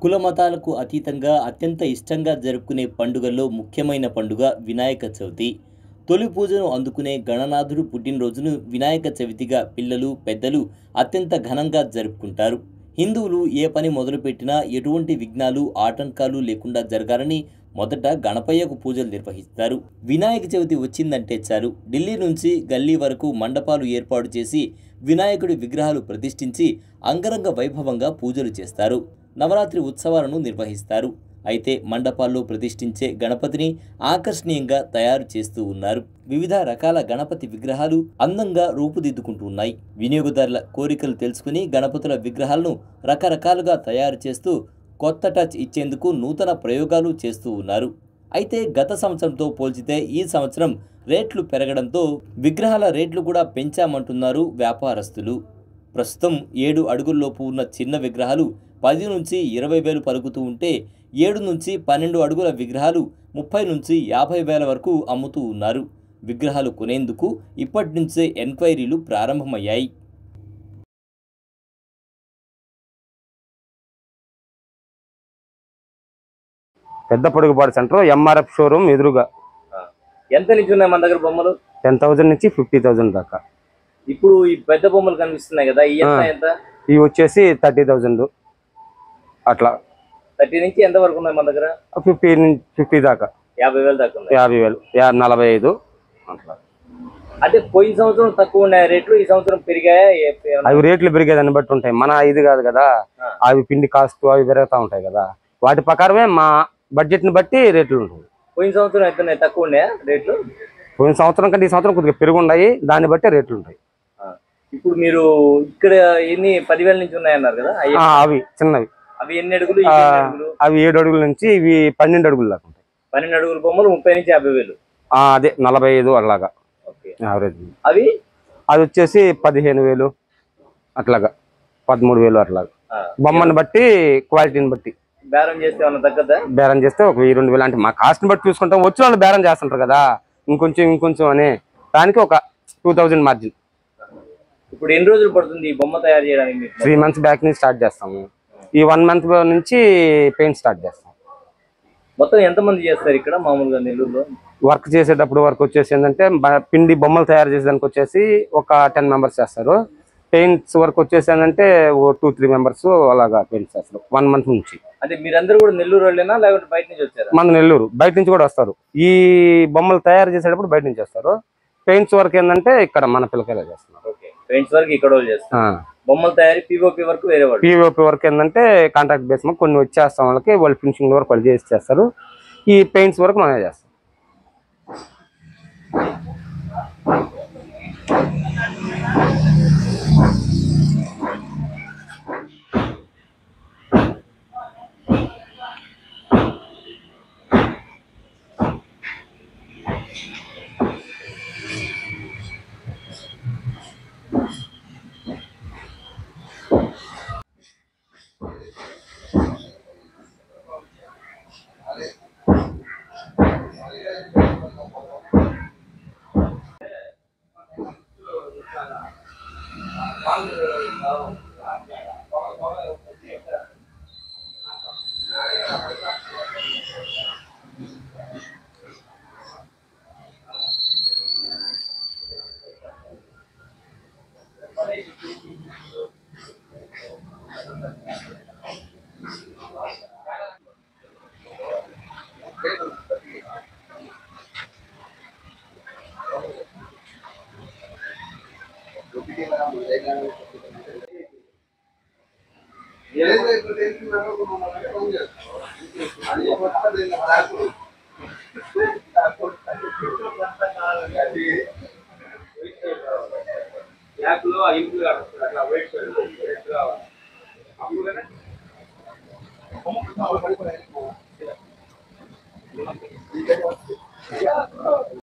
కుల మతాలకు అతీతంగా అత్యంత ఇష్టంగా జరుపుకునే పండుగల్లో ముఖ్యమైన పండుగ వినాయక చవితి. తొలి పూజను అందుకునే గణనాథుడు పుట్టినరోజును వినాయక చవితిగా పిల్లలు, పెద్దలు అత్యంత ఘనంగా జరుపుకుంటారు. హిందువులు ఏ పని మొదలుపెట్టినా ఎటువంటి విఘ్నాలు, ఆటంకాలు లేకుండా జరగాలని మొదట గణపయ్యకు పూజలు నిర్వహిస్తారు. వినాయక చవితి వచ్చిందంటే చాలు ఢిల్లీ నుంచి గల్లీ వరకు మండపాలు ఏర్పాటు చేసి వినాయకుడి విగ్రహాలు ప్రతిష్ఠించి అంగరంగ వైభవంగా పూజలు చేస్తారు. నవరాత్రి ఉత్సవాలను నిర్వహిస్తారు. అయితే మండపాల్లో ప్రతిష్ఠించే గణపతిని ఆకర్షణీయంగా తయారు చేస్తూ ఉన్నారు. వివిధ రకాల గణపతి విగ్రహాలు అందంగా రూపుదిద్దుకుంటూ ఉన్నాయి. వినియోగదారుల కోరికలు తెలుసుకుని గణపతుల విగ్రహాలను రకరకాలుగా తయారు చేస్తూ కొత్త టచ్ ఇచ్చేందుకు నూతన ప్రయోగాలు చేస్తూ ఉన్నారు. అయితే గత సంవత్సరంతో పోల్చితే ఈ సంవత్సరం రేట్లు పెరగడంతో విగ్రహాల రేట్లు కూడా పెంచామంటున్నారు వ్యాపారస్తులు. ప్రస్తుతం 7 అడుగుల్లోపు ఉన్న చిన్న విగ్రహాలు 10 నుంచి 20 వేలు పలుకుతూ ఉంటే 7 నుంచి 12 అడుగుల విగ్రహాలు 30 నుంచి 50 వేల వరకు అమ్ముతూ ఉన్నారు. విగ్రహాలు కొనేందుకు ఇప్పటి నుంచే ఎంక్వైరీలు ప్రారంభమయ్యాయి. పెద్ద పొడుగుపాడు సెంటర్ ఎంఆర్ఎఫ్ షోరూమ్ ఎదురుగా. ఎంత నుంచి ఉన్నాయి మన దగ్గర బొమ్మలు? 10,000 నుంచి 50,000 దాకా. ఇప్పుడు ఈ పెద్ద బొమ్మలు కనిపిస్తున్నాయి కదా, ఈ ఎంత? ఇవి వచ్చేసి 30,000 అట్లా. 30 నుంచి ఎంత వరకు ఉన్నాయి మన దగ్గర? 50 దాకా, 50,000 దాకా ఉన్నాయి. 50,000, 45 అట్లా. అంటే పోయిన సంవత్సరం తక్కువ ఉన్నాయి రేట్లు, ఈ సంవత్సరం పెరిగాయా? అవి రేట్లు పెరిగేదాన్ని బట్టి ఉంటాయి. మన ఇది కాదు కదా, అవి పిండి కాస్ట్ అవి పెరుగుతూ ఉంటాయి కదా, వాటి ప్రకారమే మా బడ్జెట్ ని బట్టి రేట్లు ఉంటాయి. పోయిన సంవత్సరం ఎంత ఉన్నాయి? తక్కువ ఉన్నాయా రేట్లు? పోయిన సంవత్సరం కంటే ఈ సంవత్సరం కొద్దిగా పెరుగున్నాయి, దాన్ని బట్టి రేట్లు ఉంటాయి. ఇప్పుడు మీరు ఇక్కడ ఎన్ని 10,000 నుంచి ఉన్నాయన్నారు కదా, అవి చిన్నవి. అవి ఎన్ని అడుగులు? అవి 7 అడుగుల నుంచి ఇవి 12 అడుగుల దాకా ఉంటాయి. 12 అడుగుల బొమ్మలు 30 నుంచి 50,000. అదే 45 అలాగా యావరేజ్. అవి వచ్చేసి 15,000 అట్లాగా, 13,000 అట్లాగా. బొమ్మని బట్టి క్వాలిటీని బట్టి బేరం చేస్తే ఏమన్నా తగ్గదా? బేరం చేస్తే ఒక 1,000-2,000 అంటే మా కాస్ట్ని బట్టి చూసుకుంటాం. వచ్చిన వాళ్ళు బేరం చేస్తుంటారు కదా, ఇంకొంచెం అని, దానికి ఒక 2,000 మార్జిన్. ఇప్పుడు ఎన్ని రోజులు పడుతుంది ఈ బొమ్మ తయారు చేయడానికి? 3 months బ్యాక్ నుంచి స్టార్ట్ చేస్తాము. ఈ 1 month నుంచి పెయింట్ స్టార్ట్ చేస్తాం. మొత్తం ఎంతమంది చేస్తారు ఇక్కడ మామూలుగా నెల్లూరులో? వర్క్ చేసేటప్పుడు వచ్చేసి ఏంటంటే పిండి బొమ్మలు తయారు చేసేదానికి వచ్చేసి ఒక 10 members చేస్తారు. పెయింట్స్ వర్క్ వచ్చేసి ఏంటంటే 2-3 members అలాగా పెయింట్ చేస్తారు 1 month నుంచి. అంటే మీరందరూ కూడా నెల్లూరు వాళ్ళేనా లేకపోతే బయట నుంచి వచ్చారా? మన నెల్లూరు, బయట నుంచి కూడా వస్తారు. ఈ బొమ్మలు తయారు చేసేటప్పుడు బయట నుంచి వస్తారు. పెయింట్స్ వర్క్ ఏంటంటే ఇక్కడ మన పిల్లకాయలు చేస్తున్నారు. పెయింట్స్ వర్క్ ఇక్కడ వాళ్ళు చేస్తారు. బొమ్మల తయారీ పిఓపి వర్క్ వేరే వాళ్ళు. పిఓపి వర్క్ ఏంటంటే కాంట్రాక్ట్ బేస్ మీద కొన్ని వచ్చేస్తాం వాళ్ళకి, వాళ్ళు ఫినిషింగ్ వర్క్ వాళ్ళు చేసి చేస్తారు. ఈ పెయింట్స్ వర్క్ మనమే చేస్తాం.